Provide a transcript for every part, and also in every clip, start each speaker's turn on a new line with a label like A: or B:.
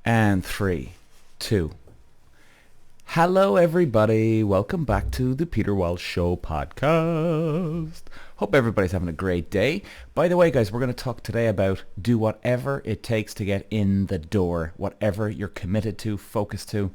A: And 3, 2. Hello everybody, welcome back to the Peter Walsh Show podcast. Hope everybody's having a great day. By the way guys, we're going to talk today about do whatever it takes to get in the door. Whatever you're committed to, focused to.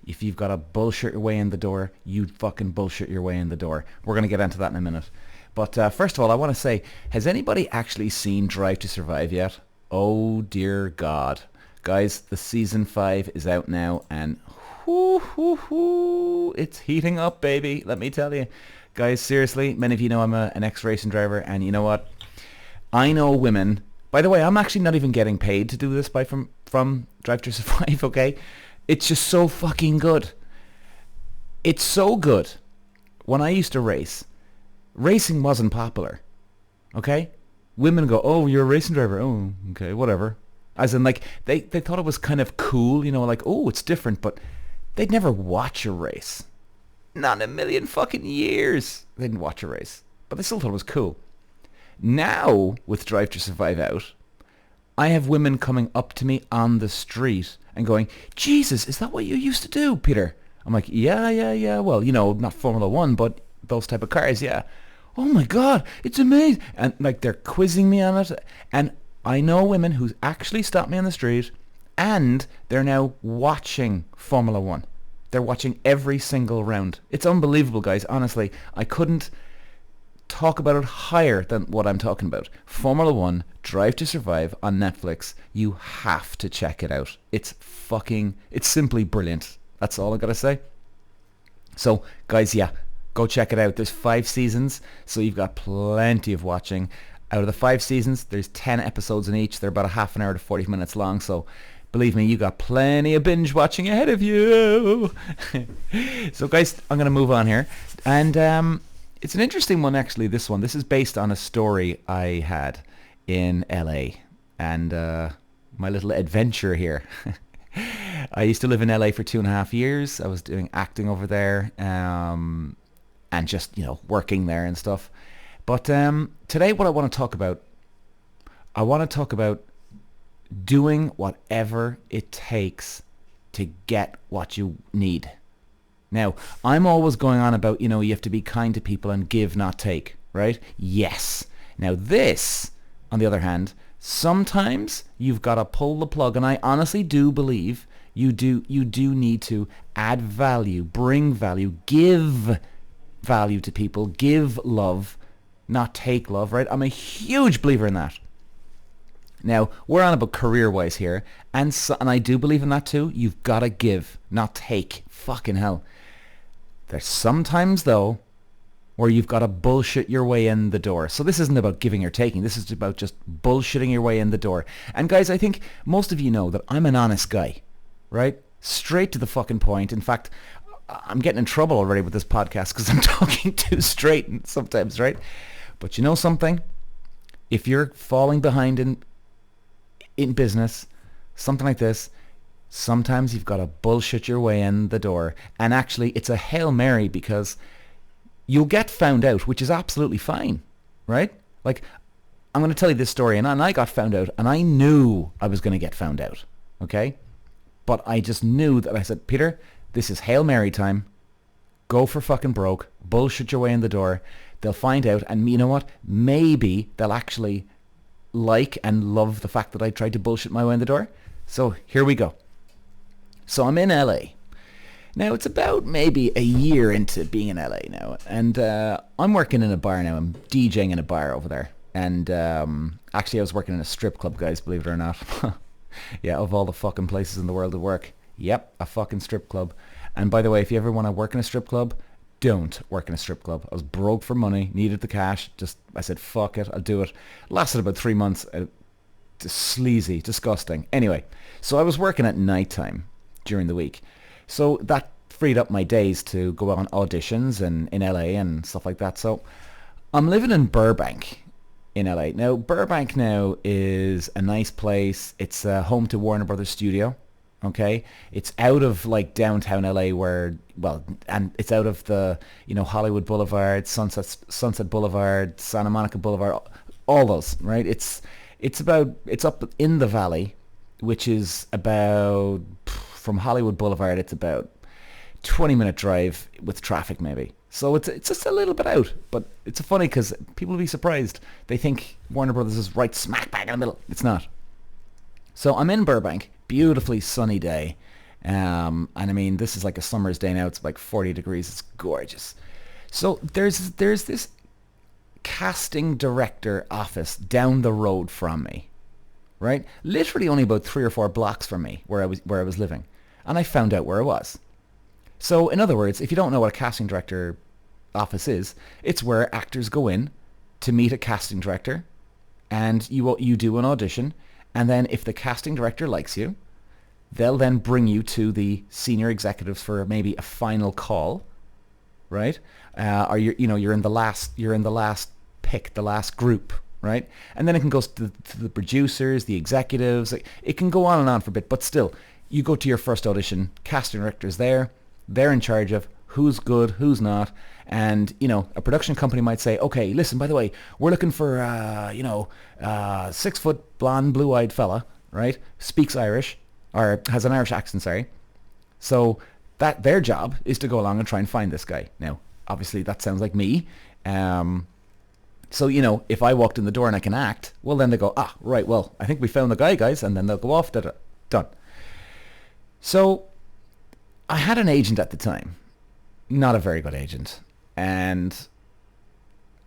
A: If you've got to bullshit your way in the door, you fucking bullshit your way in the door. We're going to get into that in a minute. But first of all, I want to say, has anybody actually seen Drive to Survive yet? Oh dear God. Guys, the season 5 is out now and it's heating up, baby. Let me tell you. Guys, seriously, many of you know I'm an ex-racing driver, and you know what? I know women. By the way, I'm actually not even getting paid to do this from Drive to Survive, okay? It's just so fucking good. It's so good. When I used to race, racing wasn't popular, okay? Women go, oh, you're a racing driver. Oh, okay, whatever. As in, like, they thought it was kind of cool, you know, like, oh, it's different, but they'd never watch a race. Not in a million fucking years. They didn't watch a race, but they still thought it was cool. Now, with Drive to Survive out, I have women coming up to me on the street and going, Jesus, is that what you used to do, Peter? I'm like, yeah. Well, you know, not Formula 1, but those type of cars, yeah. Oh my God, it's amazing. And like they're quizzing me on it. And I know women who actually stopped me on the street and they're now watching Formula 1. They're watching every single round. It's unbelievable, guys. Honestly, I couldn't talk about it higher than what I'm talking about. Formula 1, Drive to Survive on Netflix. You have to check it out. It's simply brilliant. That's all I gotta say. So, guys, yeah, go check it out. There's 5 seasons, so you've got plenty of watching. Out of the 5 seasons, there's 10 episodes in each. They're about a half an hour to 40 minutes long, so believe me, you got plenty of binge watching ahead of you. So guys, I'm going to move on here. And it's an interesting one, actually, this one. This is based on a story I had in LA. And my little adventure here. I used to live in LA for 2.5 years. I was doing acting over there and just, you know, working there and stuff. But today what I want to talk about doing whatever it takes to get what you need. Now, I'm always going on about, you know, you have to be kind to people and give, not take, right? Yes. Now this, on the other hand, sometimes you've got to pull the plug, and I honestly do believe you do need to add value, bring value, give value to people, give love, not take love, right? I'm a huge believer in that. Now, we're on about career-wise here, and I do believe in that too. You've got to give, not take. Fucking hell. There's sometimes, though, where you've got to bullshit your way in the door. So this isn't about giving or taking. This is about just bullshitting your way in the door. And guys, I think most of you know that I'm an honest guy, right? Straight to the fucking point. In fact, I'm getting in trouble already with this podcast because I'm talking too straight sometimes, right? But you know something? If you're falling behind in business, something like this, sometimes you've got to bullshit your way in the door. And actually, it's a Hail Mary because you'll get found out, which is absolutely fine, right? Like, I'm going to tell you this story, and I got found out, and I knew I was going to get found out, okay? But I just knew that I said, Peter, this is Hail Mary time. Go for fucking broke. Bullshit your way in the door. They'll find out, and you know what? Maybe they'll actually like and love the fact that I tried to bullshit my way in the door. So here we go. So I'm in LA. Now it's about maybe a year into being in LA now, and I'm working in a bar now. I'm DJing in a bar over there, and actually I was working in a strip club, guys, believe it or not. Yeah, of all the fucking places in the world to work. Yep, a fucking strip club. And by the way, if you ever want to work in a strip club, don't work in a strip club. I was broke for money, needed the cash. I said, fuck it, I'll do it. Lasted about 3 months. Sleazy, disgusting. Anyway, so I was working at nighttime during the week. So that freed up my days to go on auditions in LA and stuff like that. So I'm living in Burbank in LA. Now, Burbank now is a nice place. It's home to Warner Brothers Studio. Okay, it's out of like downtown LA and it's out of the, you know, Hollywood Boulevard, Sunset Boulevard, Santa Monica Boulevard, all those, right? It's up in the valley, which is about, from Hollywood Boulevard, it's about 20-minute drive with traffic maybe. So it's just a little bit out, but it's funny because people will be surprised. They think Warner Brothers is right smack bang in the middle. It's not. So I'm in Burbank, beautifully sunny day. And I mean, this is like a summer's day now. It's like 40 degrees. It's gorgeous. So there's this casting director office down the road from me, right? Literally only about 3 or 4 blocks from me where I was living. And I found out where I was. So in other words, if you don't know what a casting director office is, it's where actors go in to meet a casting director, and you do an audition, and then if the casting director likes you, they'll then bring you to the senior executives for maybe a final call, right? Or you're in the last pick, the last group, right? And then it can go to the producers, the executives. It can go on and on for a bit, but still, you go to your first audition. Casting director's there. They're in charge of who's good, who's not. And, a production company might say, okay, listen, by the way, we're looking for, 6-foot, blonde, blue-eyed fella, right? Speaks Irish, or has an Irish accent, sorry. So that their job is to go along and try and find this guy. Now, obviously, that sounds like me. So, if I walked in the door and I can act, well, then they go, right, well, I think we found the guy, guys, and then they'll go off, done. So I had an agent at the time, not a very good agent, and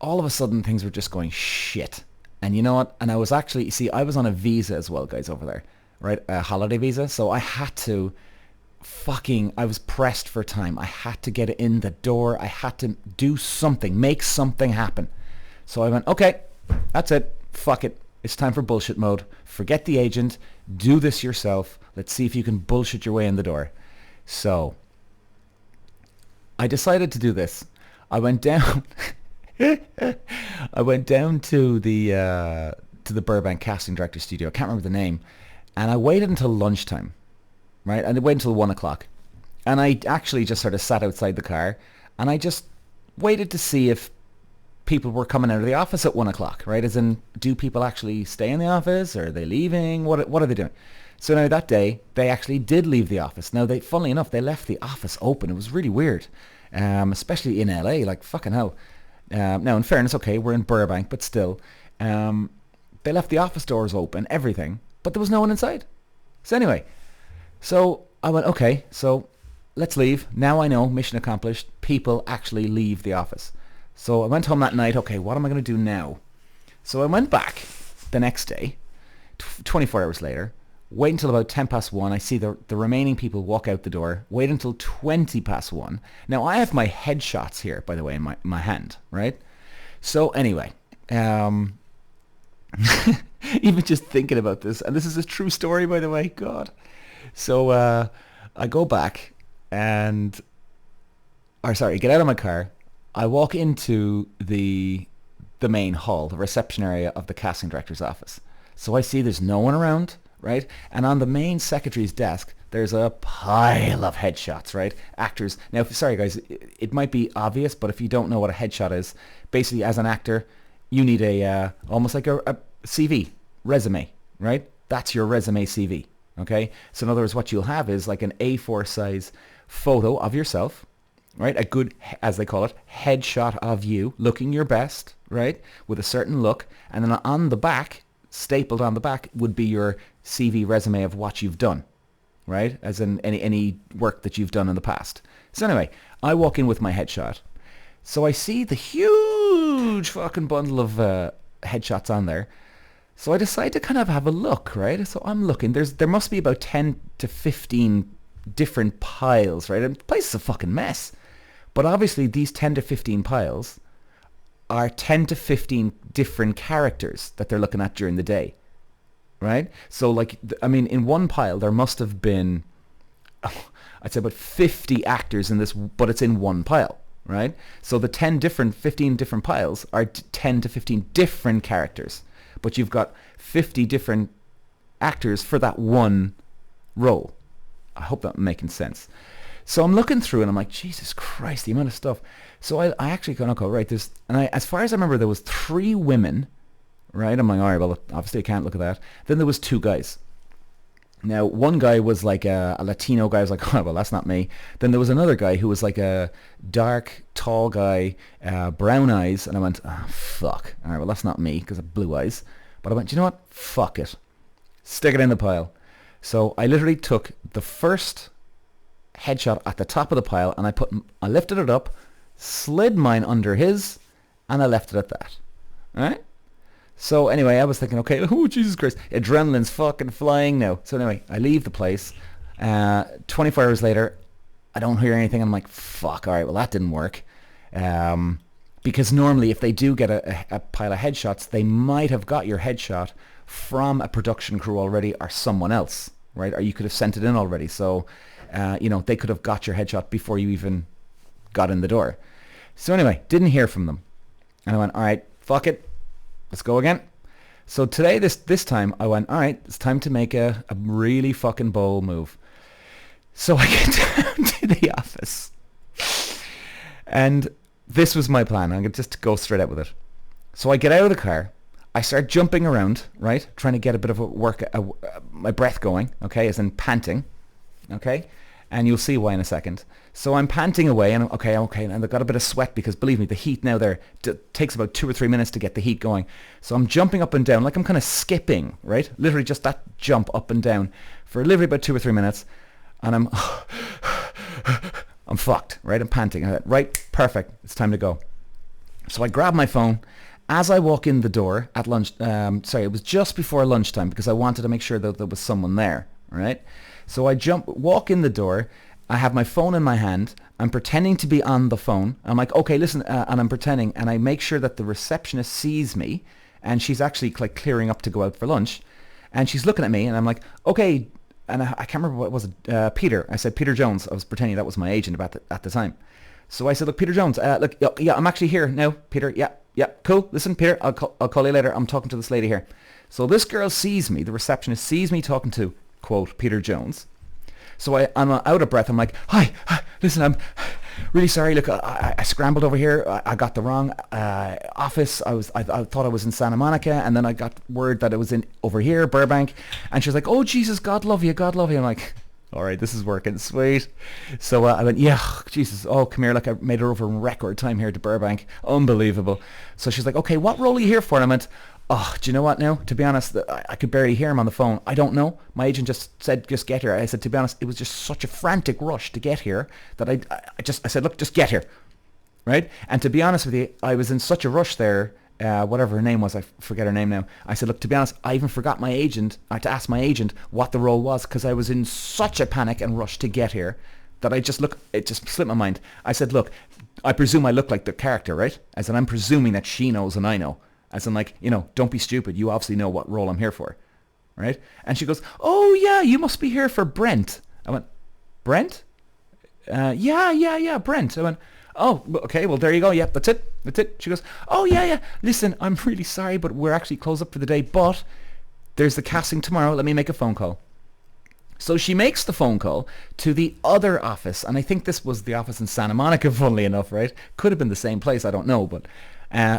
A: all of a sudden things were just going shit. And you know what? And I was actually, I was on a visa as well, guys, over there, right? A holiday visa. So I had to I was pressed for time. I had to get it in the door. I had to do something, make something happen. So I went, okay, that's it. Fuck it. It's time for bullshit mode. Forget the agent. Do this yourself. Let's see if you can bullshit your way in the door. So I decided to do this. I went down. I went down to the Burbank casting director studio. I can't remember the name, and I waited until lunchtime, right? And it waited until 1 o'clock, and I actually just sort of sat outside the car, and I just waited to see if people were coming out of the office at 1 o'clock, right? As in, do people actually stay in the office, or are they leaving? What are they doing? So now that day, they actually did leave the office. Now, funnily enough, they left the office open. It was really weird, especially in LA, like fucking hell. Now, in fairness, okay, we're in Burbank, but still, they left the office doors open, everything, but there was no one inside. So anyway, so I went, okay, so let's leave. Now I know, mission accomplished. People actually leave the office. So I went home that night. Okay, what am I going to do now? So I went back the next day, 24 hours later. Wait until about 10 past 1. I see the remaining people walk out the door. Wait until 20 past 1. Now, I have my headshots here, by the way, in my hand, right? So anyway, even just thinking about this, and this is a true story, by the way, God. So I go back get out of my car. I walk into the main hall, the reception area of the casting director's office. So I see there's no one around. Right? And on the main secretary's desk, there's a pile of headshots, right? Actors. Now, sorry guys, it might be obvious, but if you don't know what a headshot is, basically as an actor, you need almost like a CV, resume, right? That's your resume CV, okay? So in other words, what you'll have is like an A4 size photo of yourself, right? A good, as they call it, headshot of you looking your best, right? With a certain look. And then on the back, stapled on the back, would be your CV resume of what you've done, right? As in any work that you've done in the past. So anyway, I walk in with my headshot. So I see the huge fucking bundle of headshots on there. So I decide to kind of have a look, right? So I'm looking. There must be about 10 to 15 different piles, right? And the place is a fucking mess. But obviously these 10 to 15 piles are 10 to 15 different characters that they're looking at during the day, right? So like, I mean, in one pile, there must have been, I'd say about 50 actors in this, but it's in one pile, right? So the 15 different piles are 10 to 15 different characters, but you've got 50 different actors for that one role. I hope that's making sense. So I'm looking through and I'm like, Jesus Christ, the amount of stuff. So I actually go, okay, right, as far as I remember, there was 3 women, right? I'm like, all right, well, obviously I can't look at that. Then there was 2 guys. Now, one guy was like a Latino guy. I was like, oh, well, that's not me. Then there was another guy who was like a dark, tall guy, brown eyes. And I went, oh, fuck. All right, well, that's not me because of blue eyes. But I went, you know what? Fuck it. Stick it in the pile. So I literally took the first headshot at the top of the pile and I lifted it up, slid mine under his, and I left it at that. All right? So anyway, I was thinking, okay, oh, Jesus Christ, adrenaline's fucking flying now. So anyway, I leave the place. 24 hours later, I don't hear anything. I'm like, fuck, all right, well, that didn't work. Because normally if they do get a pile of headshots, they might have got your headshot from a production crew already or someone else, right? Or you could have sent it in already. So, they could have got your headshot before you even got in the door. So anyway, didn't hear from them. And I went, all right, fuck it. Let's go again. So today, this time, I went, all right, it's time to make a really fucking bold move. So I get down to the office. And this was my plan. I'm going to just go straight out with it. So I get out of the car. I start jumping around, right? Trying to get a bit of my breath going, okay, as in panting, okay? And you'll see why in a second. So I'm panting away, and okay, and I've got a bit of sweat because, believe me, the heat now there takes about 2 or 3 minutes to get the heat going. So I'm jumping up and down like I'm kind of skipping, right? Literally just that jump up and down for literally about 2 or 3 minutes, and I'm fucked, right? I'm panting. Right, perfect. It's time to go. So I grab my phone. As I walk in the door at lunch, it was just before lunchtime because I wanted to make sure that there was someone there, right? So I walk in the door. I have my phone in my hand. I'm pretending to be on the phone. I'm like, okay, listen, and I'm pretending, and I make sure that the receptionist sees me, and she's actually like clearing up to go out for lunch, and she's looking at me, and I'm like, okay, and I can't remember what was it, Peter. I said Peter Jones. I was pretending that was my agent at the time. So I said, look, Peter Jones, look, yeah, I'm actually here now, Peter. Yeah, cool. Listen, Peter, I'll call you later. I'm talking to this lady here. So this girl sees me, the receptionist sees me talking to, quote, Peter Jones. So I'm out of breath. I'm like, hi, listen, I'm really sorry. Look, I scrambled over here. I got the wrong office. I thought I was in Santa Monica, and then I got word that it was in over here, Burbank. And she's like, oh, Jesus, God love you, God love you. I'm like, all right, this is working, sweet. So I went, yeah, Jesus, oh, come here. Like, I made it over in record time here to Burbank. Unbelievable. So she's like, okay, what role are you here for? And I went, oh, do you know what now? To be honest, I could barely hear him on the phone. I don't know. My agent just said, just get here. I said, to be honest, it was just such a frantic rush to get here that I said, look, just get here. Right? And to be honest with you, I was in such a rush there, whatever her name was, I forget her name now. I said, look, to be honest, I even forgot my agent. I had to ask my agent what the role was because I was in such a panic and rush to get here that it just slipped my mind. I said, look, I presume I look like the character, right? As in, I'm presuming that she knows and I know. As in, like, don't be stupid. You obviously know what role I'm here for, right? And she goes, oh, yeah, you must be here for Brent. I went, Brent? Yeah, Brent. I went, oh, okay, well, there you go. Yeah, that's it. She goes, oh, yeah. Listen, I'm really sorry, but we're actually closed up for the day, but there's the casting tomorrow. Let me make a phone call. So she makes the phone call to the other office, and I think this was the office in Santa Monica, funnily enough, right? Could have been the same place, I don't know, but...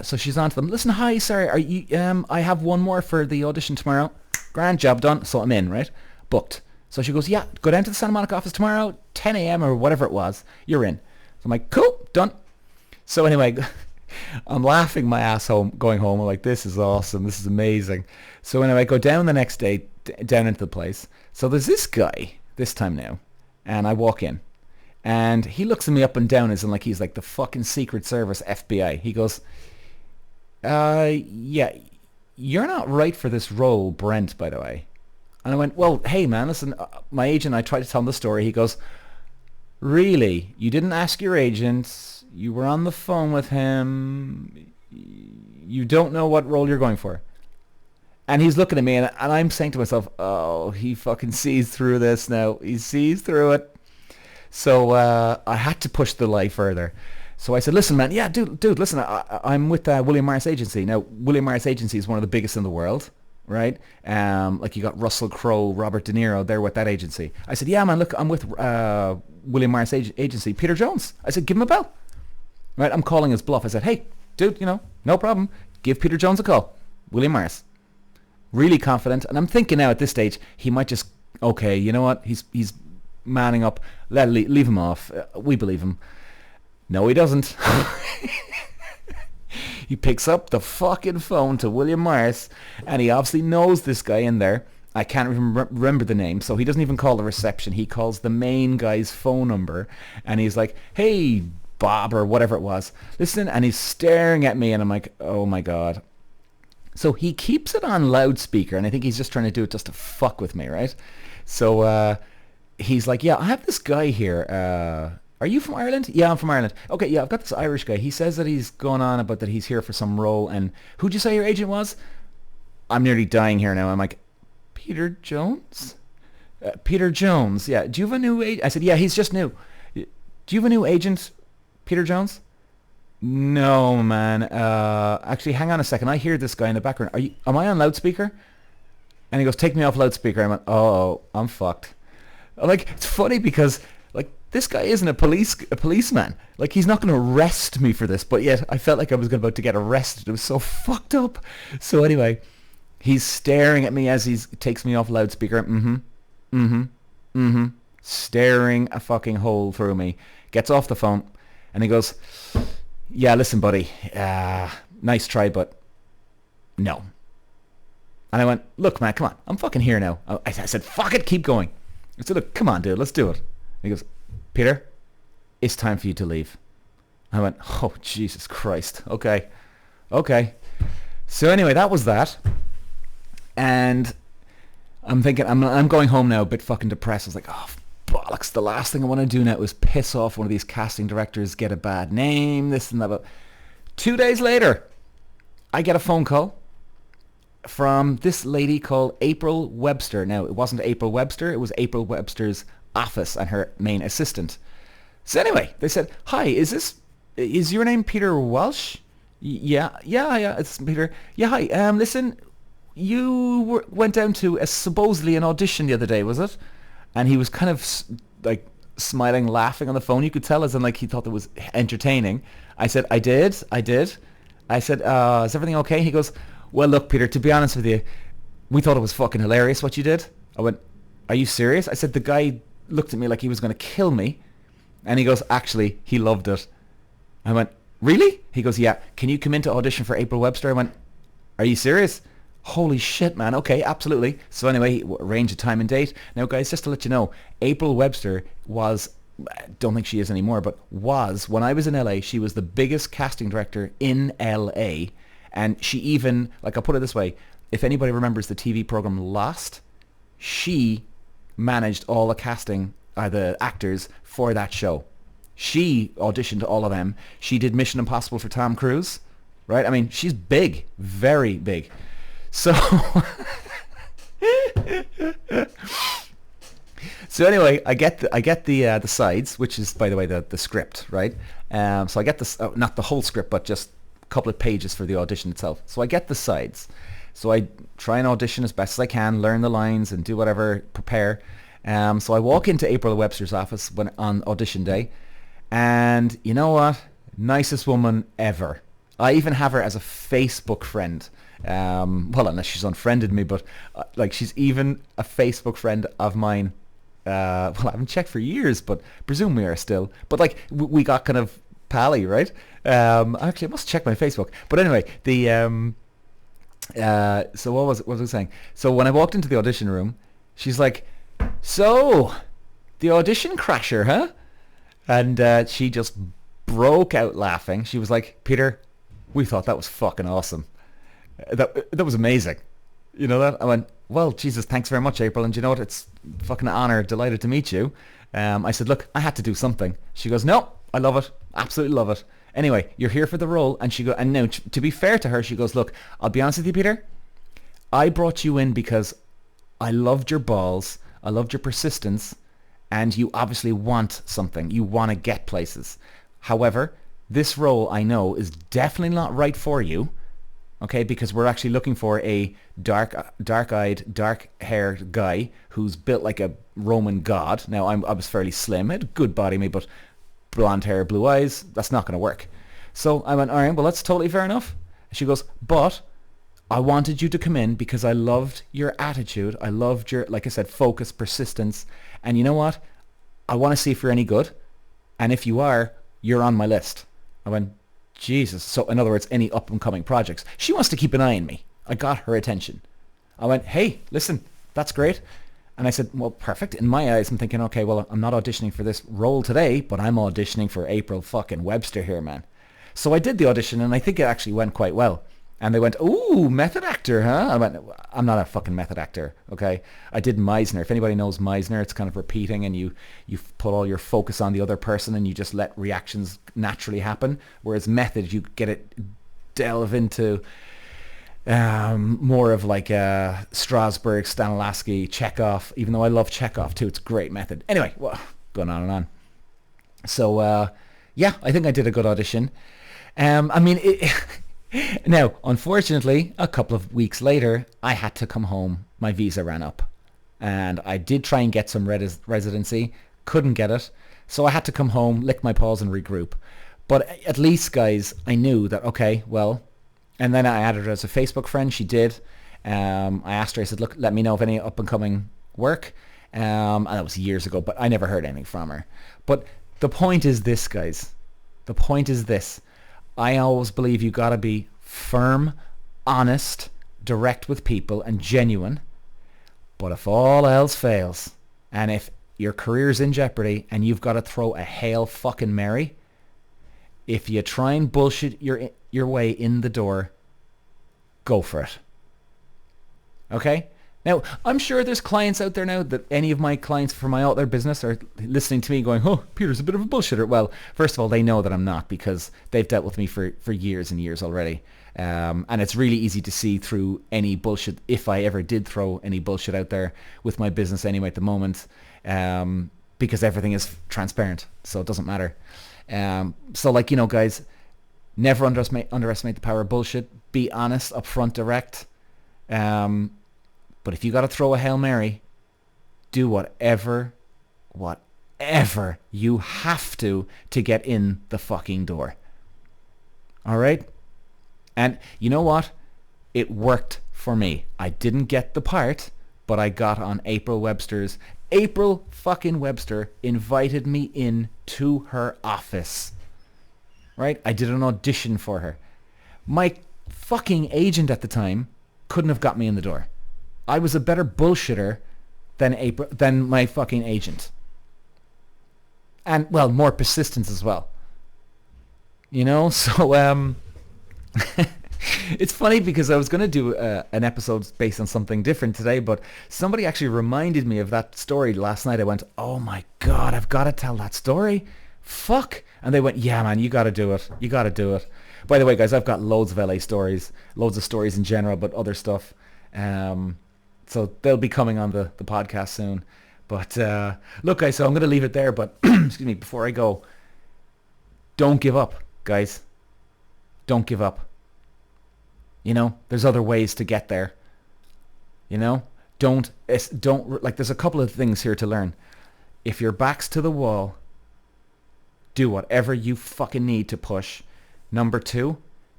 A: so she's on to them. Listen, hi, sorry, are you? I have one more for the audition tomorrow. Grand, job done. So I'm in, right? Booked. So she goes, yeah, go down to the Santa Monica office tomorrow, 10 a.m. or whatever it was. You're in. So I'm like, cool, done. So anyway, I'm laughing my ass going home. I'm like, this is awesome. This is amazing. So anyway, I go down the next day, down into the place. So there's this guy this time now, and I walk in. And he looks at me up and down as in like he's like the fucking Secret Service FBI. He goes, yeah, you're not right for this role, Brent, by the way. And I went, well, hey, man, listen, my agent, I tried to tell him the story. He goes, really? You didn't ask your agent? You were on the phone with him? You don't know what role you're going for? And he's looking at me, and I'm saying to myself, oh, he fucking sees through this now. He sees through it. So I had to push the lie further. So I said, listen, man, yeah, dude, listen, I'm with William Morris Agency. Now, William Morris Agency is one of the biggest in the world, right? Like you got Russell Crowe, Robert De Niro, they're with that agency. I said, yeah, man, look, I'm with William Morris Agency, Peter Jones. I said, give him a bell. Right, I'm calling his bluff. I said, hey, dude, no problem. Give Peter Jones a call. William Morris. Really confident. And I'm thinking now at this stage, he might just Okay, you know what? He's manning up. Leave him off. We believe him. No, he doesn't. He picks up the fucking phone to William Morris, and he obviously knows this guy in there. I can't even remember the name, so he doesn't even call the reception. He calls the main guy's phone number, and he's like, "Hey, Bob," or whatever it was. Listen, and he's staring at me, and I'm like, oh my God. So he keeps it on loudspeaker, and I think he's just trying to do it just to fuck with me, right? So he's like, yeah, I have this guy here. Are you from Ireland? Yeah, I'm from Ireland. Okay, yeah, I've got this Irish guy. He says that he's going on about that he's here for some role, and who'd you say your agent was? I'm nearly dying here now. I'm like, Peter Jones? Peter Jones, yeah. Do you have a new agent? I said, yeah, he's just new. Do you have a new agent, Peter Jones? No, man. Actually, hang on a second. I hear this guy in the background. Am I on loudspeaker? And he goes, take me off loudspeaker. I went, oh, I'm fucked. Like, it's funny because, like, this guy isn't a policeman. Like, he's not going to arrest me for this, but yet I felt like I was about to get arrested. It was so fucked up. So anyway, he's staring at me as he takes me off loudspeaker. Staring a fucking hole through me. Gets off the phone, and he goes, yeah, listen, buddy, nice try, but no. And I went, look, man, come on. I'm fucking here now. I said, fuck it, keep going. I said, look, come on, dude, let's do it. And he goes, Peter, it's time for you to leave. I went, oh, Jesus Christ. Okay. So anyway, that was that. And I'm thinking, I'm going home now, a bit fucking depressed. I was like, oh, bollocks. The last thing I want to do now is piss off one of these casting directors, get a bad name, this and that. But 2 days later, I get a phone call from this lady called April Webster. Now, it wasn't April Webster. It was April Webster's office and her main assistant. So anyway, they said, hi, is your name Peter Walsh? Yeah, it's Peter. Yeah, hi. Listen, you went down to supposedly an audition the other day, was it? And he was kind of like smiling, laughing on the phone. You could tell as in like he thought it was entertaining. I said, I did. I said, is everything okay? He goes, well, look, Peter, to be honest with you, we thought it was fucking hilarious what you did. I went, are you serious? I said, the guy looked at me like he was going to kill me. And he goes, actually, he loved it. I went, really? He goes, yeah. Can you come in to audition for April Webster? I went, are you serious? Holy shit, man. Okay, absolutely. So anyway, arrange a time and date. Now, guys, just to let you know, April Webster was, I don't think she is anymore, but was, when I was in LA, she was the biggest casting director in LA. And she even, like, I'll put it this way, if anybody remembers the TV program Lost, she managed all the casting, the actors for that show. She auditioned all of them. She did Mission Impossible for Tom Cruise, right? I mean, she's big, very big. So, so anyway, I get the sides, which is, by the way, the script, right? So I get this, not the whole script, but just a couple of pages for the audition itself. So I get the sides. So I try and audition as best as I can, learn the lines and do whatever, prepare. So I walk into April Webster's office on audition day, and you know what? Nicest woman ever. I even have her as a Facebook friend. Well, unless she's unfriended me, but like she's even a Facebook friend of mine. Well, I haven't checked for years, but presume we are still. But like we got kind of pally, right? Actually, I must check my Facebook. But anyway, so what was I saying? So when I walked into the audition room, she's like, "So, the audition crasher, huh?" And she just broke out laughing. She was like, "Peter, we thought that was fucking awesome. That was amazing." You know that? I went, well, Jesus, thanks very much, April. And you know what? It's fucking honor. Delighted to meet you. I said, look, I had to do something. She goes, no, I love it. Absolutely love it. Anyway, you're here for the role. And she and now, to be fair to her, she goes, look, I'll be honest with you, Peter. I brought you in because I loved your balls. I loved your persistence. And you obviously want something. You want to get places. However, this role, I know, is definitely not right for you. Okay, because we're actually looking for a dark-eyed, dark-haired guy who's built like a Roman god. Now, I was fairly slim. I had a good body, me, but blonde hair, blue eyes, that's not going to work. So I went, all right, well, that's totally fair enough. She goes, but I wanted you to come in because I loved your attitude. I loved your, like I said, focus, persistence. And you know what? I want to see if you're any good. And if you are, you're on my list. I went, Jesus. So in other words, any up and coming projects. She wants to keep an eye on me. I got her attention. I went, hey, listen, that's great. And I said, well, perfect. In my eyes, I'm thinking, okay, well, I'm not auditioning for this role today, but I'm auditioning for April fucking Webster here, man. So I did the audition, and I think it actually went quite well. And they went, ooh, method actor, huh? I went, I'm not a fucking method actor, okay? I did Meisner. If anybody knows Meisner, it's kind of repeating, and you put all your focus on the other person, and you just let reactions naturally happen. Whereas method, you get it, delve into more of like Strasberg, Stanislavski, Chekhov, even though I love Chekhov too. It's a great method. Anyway, well, going on and on. So, yeah, I think I did a good audition. I mean, now, unfortunately, a couple of weeks later, I had to come home. My visa ran up. And I did try and get some residency. Couldn't get it. So I had to come home, lick my paws and regroup. But at least, guys, I knew that, okay, well, and then I added her as a Facebook friend. She did. I asked her, I said, look, let me know of any up and coming work. And that was years ago, but I never heard anything from her. But the point is this, guys. The point is this. I always believe you got to be firm, honest, direct with people, and genuine. But if all else fails, and if your career's in jeopardy, and you've got to throw a Hail fucking Mary, if you try and bullshit your way in the door, go for it. Okay? Now, I'm sure there's clients out there now that any of my clients for my other business are listening to me going, oh, Peter's a bit of a bullshitter. Well, first of all, they know that I'm not because they've dealt with me for years and years already. And it's really easy to see through any bullshit, if I ever did throw any bullshit out there with my business anyway at the moment, because everything is transparent, so it doesn't matter. So like, you know, guys, never underestimate the power of bullshit. Be honest, upfront, direct. But if you got to throw a Hail Mary, do whatever you have to get in the fucking door. All right? And you know what? It worked for me. I didn't get the part, but I got on April Webster's. April fucking Webster invited me in to her office. Right? I did an audition for her. My fucking agent at the time couldn't have got me in the door. I was a better bullshitter than my fucking agent. And, well, more persistence as well. You know, so, it's funny because I was going to do an episode based on something different today, but somebody actually reminded me of that story last night. I went, oh my God, I've got to tell that story. Fuck. And they went, yeah, man, you got to do it. You got to do it. By the way, guys, I've got loads of LA stories, loads of stories in general, but other stuff. So they'll be coming on the podcast soon. But look, guys, so I'm going to leave it there. But excuse me, before I go, don't give up, guys. Don't give up. You know, there's other ways to get there. You know, don't like. There's a couple of things here to learn. If your back's to the wall, do whatever you fucking need to push. Number two,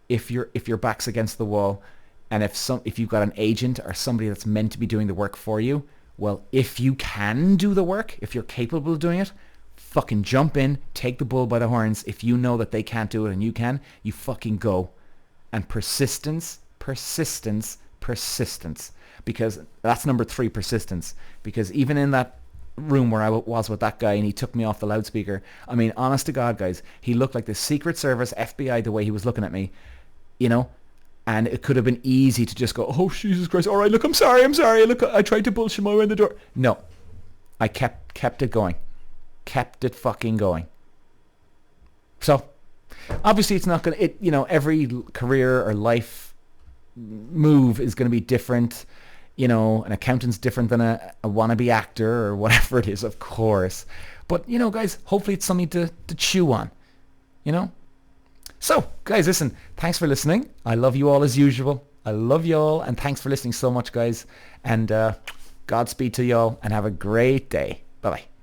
A: if your back's against the wall, and if you've got an agent or somebody that's meant to be doing the work for you, well, if you can do the work, if you're capable of doing it, fucking jump in, take the bull by the horns. If you know that they can't do it and you can, you fucking go. And persistence. Because that's number 3, persistence. Because even in that room where I was with that guy and he took me off the loudspeaker, I mean, honest to God, guys, he looked like the Secret Service, FBI, the way he was looking at me, you know? And it could have been easy to just go, oh, Jesus Christ, all right, look, I'm sorry, look, I tried to bullshit my way in the door. No, I kept it going. Kept it fucking going. So, obviously it's not going to, you know, every career or life move is going to be different. You know, an accountant's different than a wannabe actor or whatever it is, of course. But, you know, guys, hopefully it's something to chew on, you know? So, guys, listen, thanks for listening. I love you all as usual. I love you all, and thanks for listening so much, guys. And Godspeed to you all, and have a great day. Bye-bye.